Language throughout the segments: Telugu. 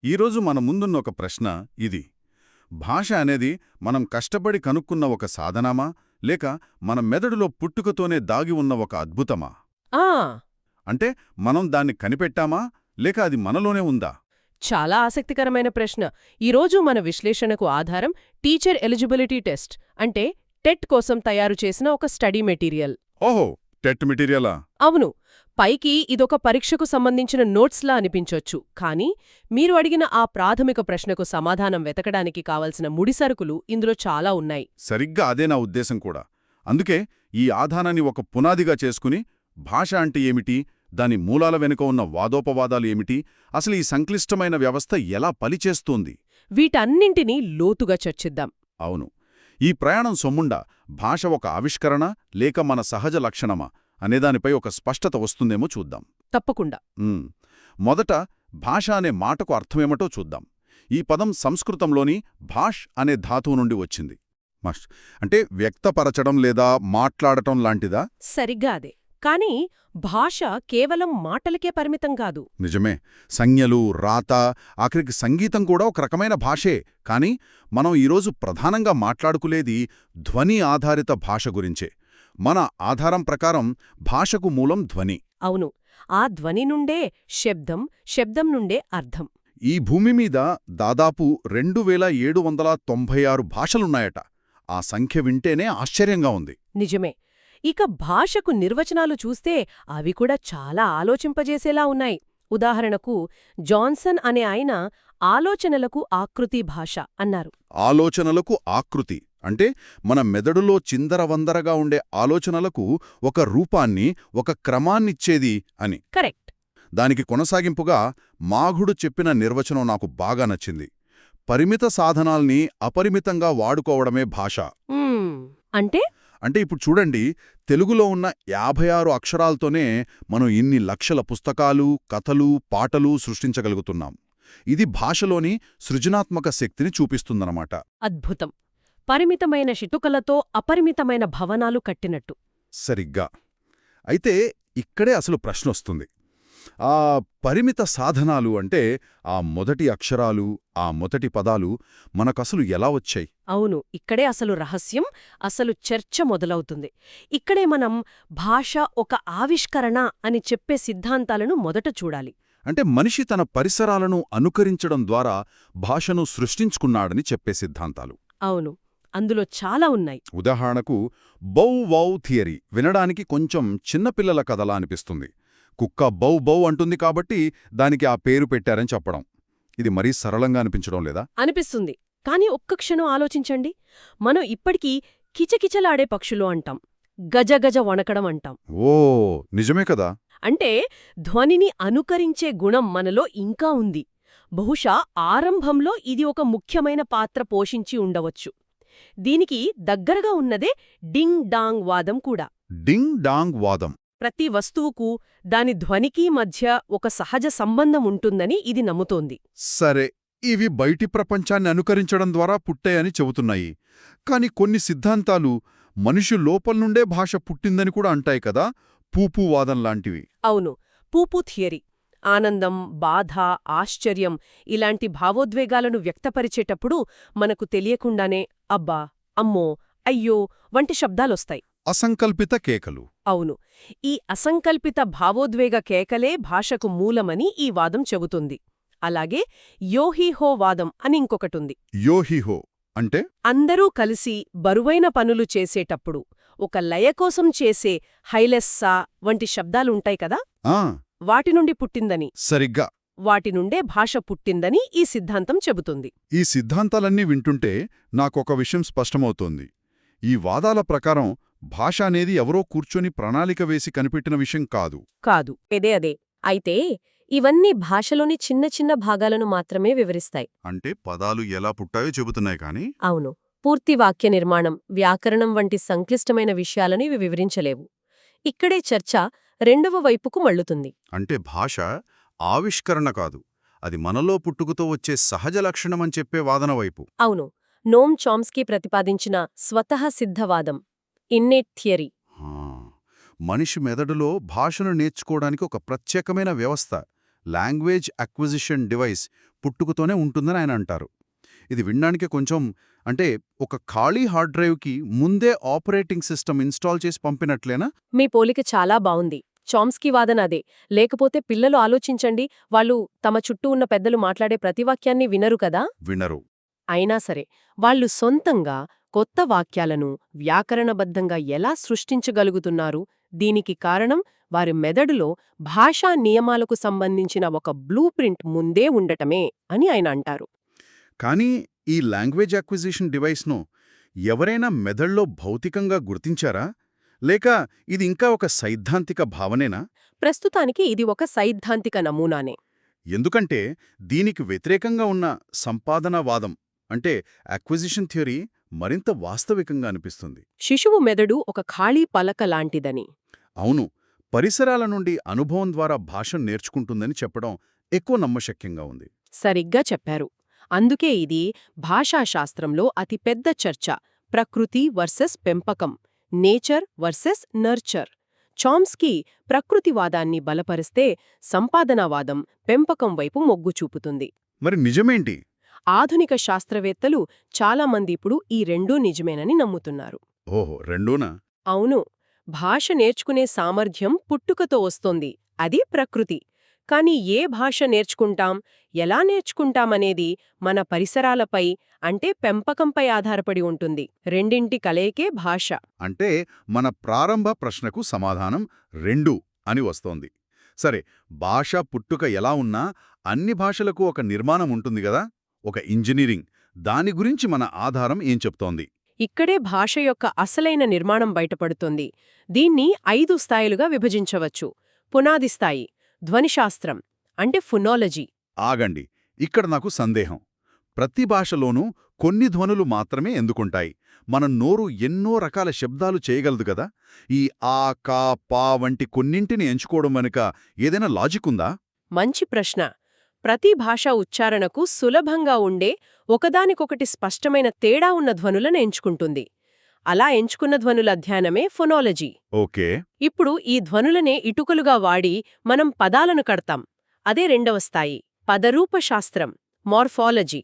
ఈరోజు మన ముందున్న ఒక ప్రశ్న ఇది. భాష అనేది మనం కష్టపడి కనుక్కున్న ఒక సాధనమా, లేక మన మెదడులో పుట్టుకతోనే దాగి ఉన్న ఒక అద్భుతమా? ఆ అంటే మనం దాన్ని కనిపెట్టామా, లేక అది మనలోనే ఉందా? చాలా ఆసక్తికరమైన ప్రశ్న. ఈరోజు మన విశ్లేషణకు ఆధారం టీచర్ ఎలిజిబిలిటీ టెస్ట్ అంటే టెట్ కోసం తయారు చేసిన ఒక స్టడీ మెటీరియల్. ఓహో, టెట్ మెటీరియలా? అవును, పైకి ఇదొక పరీక్షకు సంబంధించిన నోట్స్లా అనిపించొచ్చు, కానీ మీరు అడిగిన ఆ ప్రాథమిక ప్రశ్నకు సమాధానం వెతకడానికి కావలసిన ముడిసరుకులు ఇందులో చాలా ఉన్నాయి. సరిగ్గా అదే నా ఉద్దేశం కూడా. అందుకే ఈ ఆధారాన్ని ఒక పునాదిగా చేసుకుని భాష అంటే ఏమిటి, దాని మూలాల వెనుక ఉన్న వాదోపవాదాలు ఏమిటి, అసలు ఈ సంక్లిష్టమైన వ్యవస్థ ఎలా పనిచేస్తోంది, వీటన్నింటినీ లోతుగా చర్చిద్దాం. అవును, ఈ ప్రయాణం సొమ్ముండా భాష ఒక ఆవిష్కరణ లేక మన సహజ లక్షణమా అనేదానిపై ఒక స్పష్టత వస్తుందేమో చూద్దాం. తప్పకుండా. మొదట భాష అనే మాటకు అర్థమేమిటో చూద్దాం. ఈ పదం సంస్కృతంలోని భాష్ అనే ధాతువు నుండి వచ్చింది. అంటే వ్యక్తపరచడం లేదా మాట్లాడటం లాంటిదా? సరిగ్గా అదే. కానీ భాష కేవలం మాటలకే పరిమితం కాదు. నిజమే, సంజ్ఞలు, రాత, ఆఖరికి సంగీతం కూడా ఒక రకమైన భాషే. కానీ మనం ఈరోజు ప్రధానంగా మాట్లాడుకునేది ధ్వని ఆధారిత భాష గురించే. మన ఆధారం ప్రకారం భాషకు మూలం ధ్వని. అవును, ఆ ధ్వని నుండే శబ్దం, శబ్దం నుండే అర్థం. ఈ భూమి మీద దాదాపు 2796 భాషలున్నాయట. ఆ సంఖ్య వింటేనే ఆశ్చర్యంగా ఉంది. నిజమే. ఇక భాషకు నిర్వచనాలు చూస్తే అవి కూడా చాలా ఆలోచింపజేసేలా ఉన్నాయి. ఉదాహరణకు జాన్సన్ అనే ఆయన ఆలోచనలకు ఆకృతి భాష అన్నారు. ఆలోచనలకు ఆకృతి అంటే మన మెదడులో చిందరవందరగా ఉండే ఆలోచనలకు ఒక రూపాన్ని, ఒక క్రమాన్నిచ్చేది అని. కరెక్ట్. దానికి కొనసాగింపుగా మాఘుడు చెప్పిన నిర్వచనం నాకు బాగా నచ్చింది. పరిమిత సాధనాల్ని అపరిమితంగా వాడుకోవడమే భాష. అంటే అంటే ఇప్పుడు చూడండి, తెలుగులో ఉన్న 56 అక్షరాలతోనే మనం ఇన్ని లక్షల పుస్తకాలు, కథలు, పాటలు సృష్టించగలుగుతున్నాం. ఇది భాషలోని సృజనాత్మక శక్తిని చూపిస్తుందన్నమాట. అద్భుతం. పరిమితమైన శిటుకలతో అపరిమితమైన భవనాలు కట్టినట్టు. సరిగ్గా. అయితే ఇక్కడే అసలు ప్రశ్నొస్తుంది. ఆ పరిమిత సాధనాలు అంటే ఆ మొదటి అక్షరాలు, ఆ మొదటి పదాలు మనకసలు ఎలా వచ్చాయి? అవును, ఇక్కడే అసలు రహస్యం, అసలు చర్చ మొదలవుతుంది. ఇక్కడే మనం భాష ఒక ఆవిష్కరణ అని చెప్పే సిద్ధాంతాలను మొదట చూడాలి. అంటే మనిషి తన పరిసరాలను అనుకరించడం ద్వారా భాషను సృష్టించుకున్నాడని చెప్పే సిద్ధాంతాలు. అవును, అందులో చాలా ఉన్నాయి. ఉదాహరణకు బౌ వౌ థియరీ వినడానికి కొంచెం చిన్నపిల్లల కథలా అనిపిస్తుంది. కుక్క బౌ బౌ అంటుంది కాబట్టి దానికి ఆ పేరు పెట్టారని చెప్పడం. ఇది మరీ సరళంగా అనిపించడం లేదా? అనిపిస్తుంది. కానీ ఒక్క క్షణం ఆలోచించండి. మనం ఇప్పటికీ కిచకిచలాడే పక్షులు అంటాం, గజగజ వణకడం అంటాం. ఓ, నిజమే కదా. అంటే ధ్వనిని అనుకరించే గుణం మనలో ఇంకా ఉంది. బహుశా ఆరంభంలో ఇది ఒక ముఖ్యమైన పాత్ర పోషించి ఉండవచ్చు. దీనికి దగ్గరగా ఉన్నదే డింగ్ డాంగ్ వాదం కూడా. డింగ్ డాంగ్ వాదం. ప్రతి వస్తువుకు దాని ధ్వనికి మధ్య ఒక సహజ సంబంధం ఉంటుందని ఇది నమ్ముతోంది. సరే, ఇవి బయటి ప్రపంచాన్ని అనుకరించడం ద్వారా పుట్టాయని చెబుతున్నాయి. కాని కొన్ని సిద్ధాంతాలు మనిషి లోపల్నుండే భాష పుట్టిందని కూడా అంటాయి కదా, పూపూవాదం లాంటివి. అవును, పూపూ థియరీ ఆనందం, బాధ, ఆశ్చర్యం ఇలాంటి భావోద్వేగాలను వ్యక్తపరిచేటప్పుడు మనకు తెలియకుండానే అబ్బా, అమ్మో, అయ్యో వంటి శబ్దాలొస్తాయి. అసంకల్పిత కేకలు. అవును, ఈ అసంకల్పిత భావోద్వేగ కేకలే భాషకు మూలమని ఈ వాదం చెబుతుంది. అలాగే యోహీహో వాదం అని ఇంకొకటుంది. యోహీహో అంటే అందరూ కలిసి బరువైన పనులు చేసేటప్పుడు ఒక లయ కోసం చేసే హైలెస్సా వంటి శబ్దాలుంటాయి కదా, ఆ వాటినుండి పుట్టిందని. సరిగ్గా. వాటినుండే భాష పుట్టిందని ఈ సిద్ధాంతం చెబుతుంది. ఈ సిద్ధాంతాలన్నీ వింటుంటే నాకొక విషయం స్పష్టమవుతోంది. ఈ వాదాల ప్రకారం భాష అనేది ఎవరో కూర్చొని ప్రణాళిక వేసి కనిపెట్టిన విషయం కాదు. కాదు, అదే. అయితే ఇవన్నీ భాషలోని చిన్న చిన్న భాగాలను మాత్రమే వివరిస్తాయి. అంటే పదాలు ఎలా పుట్టాయో చెబుతున్నాయి కానీ అవును, పూర్తి వాక్య నిర్మాణం, వ్యాకరణం వంటి సంక్లిష్టమైన విషయాలను ఇవి వివరించలేవు. ఇక్కడే చర్చ రెండవ వైపుకు మళ్ళుతుంది. అంటే భాష ఆవిష్కరణ కాదు, అది మనలో పుట్టుకుతో వచ్చే సహజ లక్షణమని చెప్పే వాదన వైపు. అవును, నోమ్ చామ్స్కీ ప్రతిపాదించిన స్వతః సిద్ధవాదం, ఇన్నేట్ థియరీ. మనిషి మెదడులో భాషను నేర్చుకోవడానికి ఒక ప్రత్యేకమైన వ్యవస్థ, లాంగ్వేజ్ అక్విజిషన్ డివైస్, పుట్టుకతోనే ఉంటుందని ఆయన అంటారు. ఇది వినడానికి కొంచెం అంటే ఒక ఖాళీ హార్డ్ డ్రైవ్కి ముందే ఆపరేటింగ్ సిస్టమ్ ఇన్స్టాల్ చేసి పంపినట్లేనా? మీ పోలిక చాలా బావుంది. చామ్స్కీ వాదన అదే. లేకపోతే పిల్లలు ఆలోచించండి, వాళ్ళు తమ చుట్టూ ఉన్న పెద్దలు మాట్లాడే ప్రతి వాక్యాన్ని వినరు కదా. వినరు. అయినా సరే, వాళ్ళు సొంతంగా కొత్త వాక్యాలను వ్యాకరణబద్ధంగా ఎలా సృష్టించగలుగుతున్నారు? దీనికి కారణం వారి మెదడులో భాషా నియమాలకు సంబంధించిన ఒక బ్లూ ప్రింట్ ముందే ఉండటమే అని ఆయన అంటారు. కానీ ఈ లాంగ్వేజ్ అక్విజిషన్ డివైస్ను ఎవరైనా మెదళ్లో భౌతికంగా గుర్తించారా? లేక ఇది ఇంకా ఒక సైద్ధాంతిక భావనేనా? ప్రస్తుతానికి ఇది ఒక సైద్ధాంతిక నమూనానే. ఎందుకంటే దీనికి వ్యతిరేకంగా ఉన్న సంపాదనావాదం అంటే అక్విజిషన్ థియరీ మరింత వాస్తవికంగా అనిపిస్తుంది. శిశువు మెదడు ఒక ఖాళీ పలక లాంటిదని. అవును, పరిసరాల నుండి అనుభవం ద్వారా భాషను నేర్చుకుంటుందని చెప్పడం ఎక్కువ నమ్మశక్యంగా ఉంది. సరిగ్గా చెప్పారు. అందుకే ఇది భాషాశాస్త్రంలో అతిపెద్ద చర్చ. ప్రకృతి వర్సెస్ పెంపకం, నేచర్ వర్సెస్ నర్చర్. చామ్స్కీ ప్రకృతివాదాన్ని బలపరిస్తే సంపాదనావాదం పెంపకం వైపు మొగ్గు చూపుతుంది. మరి నిజమేంటి? ఆధునిక శాస్త్రవేత్తలు చాలామంది ఇప్పుడు ఈ రెండూ నిజమేనని నమ్ముతున్నారు. ఓహో, రెండూనా? అవును, భాష నేర్చుకునే సామర్థ్యం పుట్టుకతో వస్తోంది, అది ప్రకృతి. కాని ఏ భాష నేర్చుకుంటాం, ఎలా నేర్చుకుంటామనేది మన పరిసరాలపై అంటే పెంపకంపై ఆధారపడి ఉంటుంది. రెండింటి కలయికే భాష. అంటే మన ప్రారంభ ప్రశ్నకు సమాధానం 2 అని వస్తోంది. సరే, భాష పుట్టుక ఎలా ఉన్నా అన్ని భాషలకు ఒక నిర్మాణం ఉంటుంది గదా, ఒక ఇంజనీరింగ్. దాని గురించి మన ఆధారం ఏం చెప్తోంది? ఇక్కడే భాష యొక్క అసలైన నిర్మాణం బయటపడుతుంది. దీన్ని 5 స్థాయిలుగా విభజించవచ్చు. పునాది స్థాయి ధ్వనిశాస్త్రం అంటే ఫొనాలజీ. ఆగండి, ఇక్కడ నాకు సందేహం. ప్రతి భాషలోనూ కొన్ని ధ్వనులు మాత్రమే ఎందుకుంటాయి? మన నోరు ఎన్నో రకాల శబ్దాలు చేయగలదు కదా. ఈ ఆ, కా, పా వంటి కొన్నింటిని ఎంచుకోవడం వెనుక ఏదైనా లాజిక్ ఉందా? మంచి ప్రశ్న. ప్రతి భాషా ఉచ్చారణకు సులభంగా ఉండే ఒకదానికొకటి స్పష్టమైన తేడా ఉన్న ధ్వనులను ఎంచుకుంటుంది. అలా ఎంచుకున్న ధ్వనుల అధ్యయనమే ఫొనాలజీ. ఓకే. ఇప్పుడు ఈ ధ్వనులనే ఇటుకలుగా వాడి మనం పదాలను కడతాం. అదే రెండవ స్థాయి పదరూపశాస్త్రం, మార్ఫాలజీ.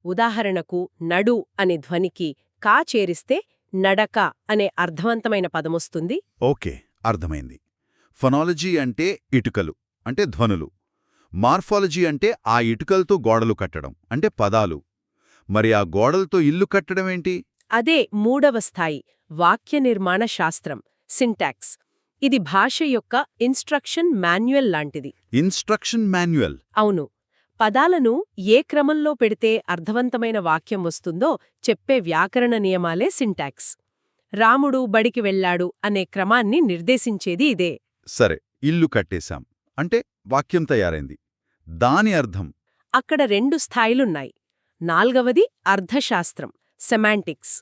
ఉదాహరణకు నడు అనే ధ్వనికి కా చేరిస్తే నడక అనే అర్థవంతమైన పదమొస్తుంది. ఓకే, అర్థమైంది. ఫొనాలజీ అంటే ఇటుకలు అంటే ధ్వనులు. మార్ఫాలజీ అంటే ఆ ఇటుకలతో గోడలు కట్టడం అంటే పదాలు. మరి ఆ గోడలతో ఇల్లు కట్టడమేంటి? అదే మూడవ స్థాయి వాక్య నిర్మాణ శాస్త్రం, సింటాక్స్. ఇది భాష యొక్క ఇన్స్ట్రక్షన్ మాన్యువల్ లాంటిది. Instruction manual? అవును. పదాలను ఏ క్రమంలో పెడితే అర్థవంతమైన వాక్యం వస్తుందో చెప్పే వ్యాకరణ నియమాలే సింటాక్స్. రాముడు బడికి వెళ్ళాడు అనే క్రమాన్ని నిర్దేశించేది ఇదే. సరే, ఇల్లు కట్టేశాం అంటే వాక్యం తయారైంది. దాని అర్థం? అక్కడ 2 స్థాయిలున్నాయి. 4వది అర్థశాస్త్రం, సెమాంటిక్స్.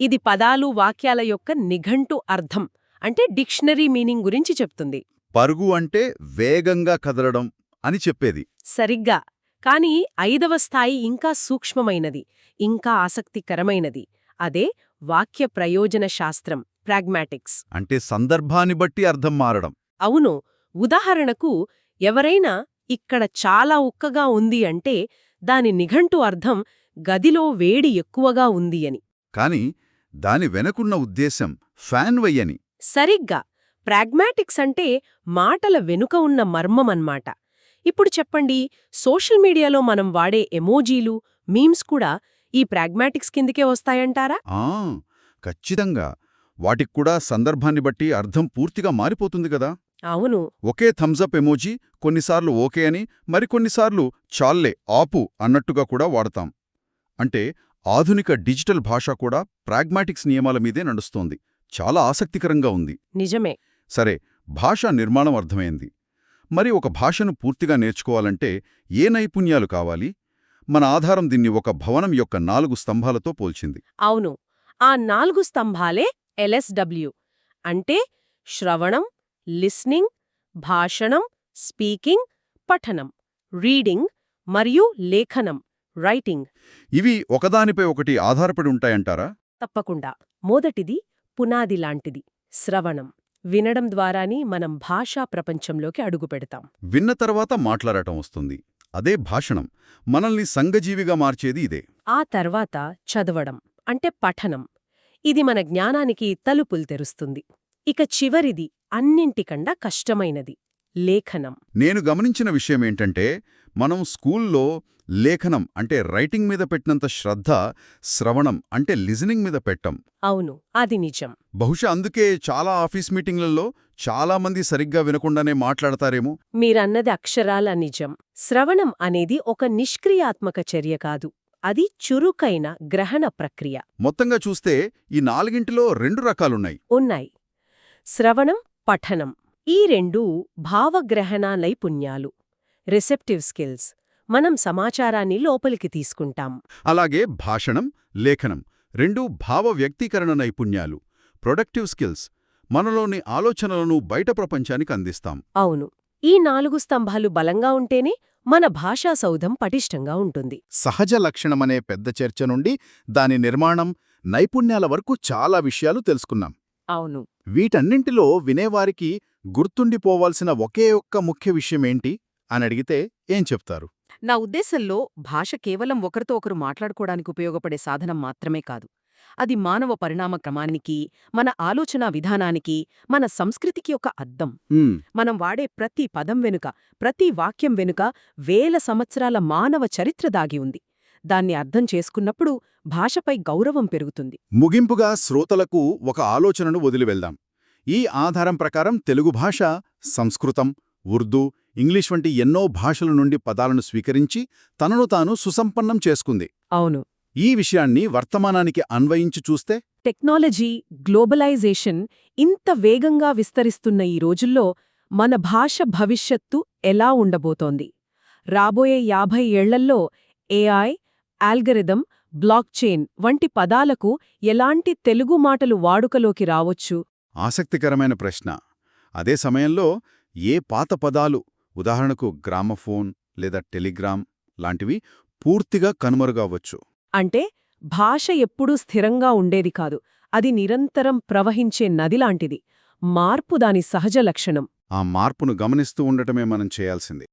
ఇది పదాలు వాక్యాల యొక్క నిఘంటు అర్థం అంటే డిక్షనరీ మీనింగ్ గురించి చెప్తుంది. పరుగు అంటే వేగంగా కదలడం అని చెప్పేది. సరిగ్గా. కానీ 5వ స్థాయి ఇంకా సూక్ష్మమైనది, ఇంకా ఆసక్తికరమైనది. అదే వాక్య ప్రయోజన శాస్త్రం, ప్రాగ్మాటిక్స్. అంటే సందర్భాన్ని బట్టి అర్థం మారడం. అవును. ఉదాహరణకు ఎవరైనా ఇక్కడ చాలా ఉక్కగా ఉంది అంటే దాని నిఘంటు అర్థం గదిలో వేడి ఎక్కువగా ఉంది అని. కాని దాని వెనకున్న ఉద్దేశం ఫ్యాన్ వెయ్యని. సరిగ్గా. ప్రాగ్మాటిక్స్ అంటే మాటల వెనుక ఉన్న మర్మమన్మాట. ఇప్పుడు చెప్పండి, సోషల్ మీడియాలో మనం వాడే ఎమోజీలు, మీమ్స్ కూడా ఈ ప్రాగ్మాటిక్స్ కిందికే వస్తాయంటారా? ఖచ్చితంగా. వాటిక్కూడా సందర్భాన్ని బట్టి అర్థం పూర్తిగా మారిపోతుంది కదా. అవును. ఒకే థమ్సప్ ఎమోజీ కొన్నిసార్లు ఓకే అని, మరికొన్నిసార్లు చాల్లే ఆపు అన్నట్టుగా కూడా వాడతాం. అంటే ఆధునిక డిజిటల్ భాష కూడా ప్రాగ్మాటిక్స్ నియమాల మీదే నడుస్తోంది. చాలా ఆసక్తికరంగా ఉంది. నిజమే. సరే, భాషా నిర్మాణం అర్థమైంది. మరి ఒక భాషను పూర్తిగా నేర్చుకోవాలంటే ఏ నైపుణ్యాలు కావాలి? మన ఆధారం దీన్ని ఒక భవనం యొక్క 4 స్తంభాలతో పోల్చింది. అవును. ఆ 4 స్తంభాలే LSW. అంటే శ్రవణం, లిస్నింగ్, భాషణం, స్పీకింగ్, పఠనం, రీడింగ్ మరియు లేఖనం, రైటింగ్. ఇవి ఒకదానిపై ఒకటి ఆధారపడి ఉంటాయంటారా? తప్పకుండా. మొదటిది పునాది లాంటిది, శ్రవణం. వినడం ద్వారానే మనం భాషా ప్రపంచంలోకి అడుగుపెడతాం. విన్న తర్వాత మాట్లాడటం వస్తుంది. అదే భాషణం. మనల్ని సంఘజీవిగా మార్చేది ఇదే. ఆ తర్వాత చదవడం అంటే పఠనం. ఇది మన జ్ఞానానికి తలుపులు తెరుస్తుంది. ఇక చివరిది అన్నింటికన్నా కష్టమైనది లేఖనం. నేను గమనించిన విషయమేంటంటే, మనం స్కూల్లో లేఖనం అంటే రైటింగ్ మీద పెట్టినంత శ్రద్ధ శ్రవణం అంటే లిజనింగ్ మీద పెట్టం. అవును, అది నిజం. బహుశా అందుకే చాలా ఆఫీస్ మీటింగ్లలో చాలామంది సరిగ్గా వినకుండానే మాట్లాడతారేమో. మీరన్నది అక్షరాల నిజం. శ్రవణం అనేది ఒక నిష్క్రియాత్మక చర్య కాదు, అది చురుకైన గ్రహణ ప్రక్రియ. మొత్తంగా చూస్తే ఈ 4ంటిలో 2 రకాలున్నాయి. ఉన్నాయి. శ్రవణం, పఠనం ఈ రెండూ భావగ్రహణ నైపుణ్యాలు, రిసెప్టివ్ స్కిల్స్. మనం సమాచారాన్ని లోపలికి తీసుకుంటాం. అలాగే భాషణం, లేఖనం 2 భావ వ్యక్తీకరణ నైపుణ్యాలు, ప్రొడక్టివ్ స్కిల్స్. మనలోని ఆలోచనలను బయట ప్రపంచానికి అందిస్తాం. అవును, ఈ 4 స్తంభాలు బలంగా ఉంటేనే మన భాషా సౌధం పటిష్టంగా ఉంటుంది. సహజ లక్షణమనే పెద్ద చర్చ నుండి దాని నిర్మాణం, నైపుణ్యాల వరకు చాలా విషయాలు తెలుసుకున్నాం. అవును. వీటన్నింటిలో వినేవారికి గుర్తుండిపోవాల్సిన ఒకే ఒక్క ముఖ్య విషయమేంటి అని అడిగితే ఏం చెప్తారు? నా ఉద్దేశంలో భాష కేవలం ఒకరితో ఒకరు మాట్లాడుకోవడానికి ఉపయోగపడే సాధనం మాత్రమే కాదు. అది మానవ పరిణామ క్రమానికి, మన ఆలోచనా విధానానికి, మన సంస్కృతికి ఒక అద్దం. మనం వాడే ప్రతి పదం వెనుక, ప్రతి వాక్యం వెనుక వేల సంవత్సరాల మానవ చరిత్ర దాగి ఉంది. దాన్ని అర్థం చేసుకున్నప్పుడు భాషపై గౌరవం పెరుగుతుంది. ముగింపుగా శ్రోతలకు ఒక ఆలోచనను వదిలివెళ్దాం. ఈ ఆధారం ప్రకారం తెలుగు భాష సంస్కృతం, ఉర్దూ, ఇంగ్లీష్ వంటి ఎన్నో భాషల నుండి పదాలను స్వీకరించి తనను తాను సుసంపన్నం చేసుకుంది. అవును. ఈ విషయాన్ని వర్తమానానికి అన్వయించి చూస్తే టెక్నాలజీ, గ్లోబలైజేషన్ ఇంత వేగంగా విస్తరిస్తున్న ఈ రోజుల్లో మన భాష భవిష్యత్తు ఎలా ఉండబోతోంది? రాబోయే 50 ఏళ్లల్లో ఏఐ, ఆల్గరిథం, బ్లాక్చెయిన్ వంటి పదాలకు ఎలాంటి తెలుగు మాటలు వాడుకలోకి రావొచ్చు? ఆసక్తికరమైన ప్రశ్న. అదే సమయంలో ఏ పాత పదాలు, ఉదాహరణకు గ్రామఫోన్ లేదా టెలిగ్రామ్ లాంటివి పూర్తిగా కనుమరుగవచ్చు. అంటే భాష ఎప్పుడూ స్థిరంగా ఉండేది కాదు, అది నిరంతరం ప్రవహించే నదిలాంటిది. మార్పు దాని సహజ లక్షణం. ఆ మార్పును గమనిస్తూ ఉండటమే మనం చేయాల్సింది.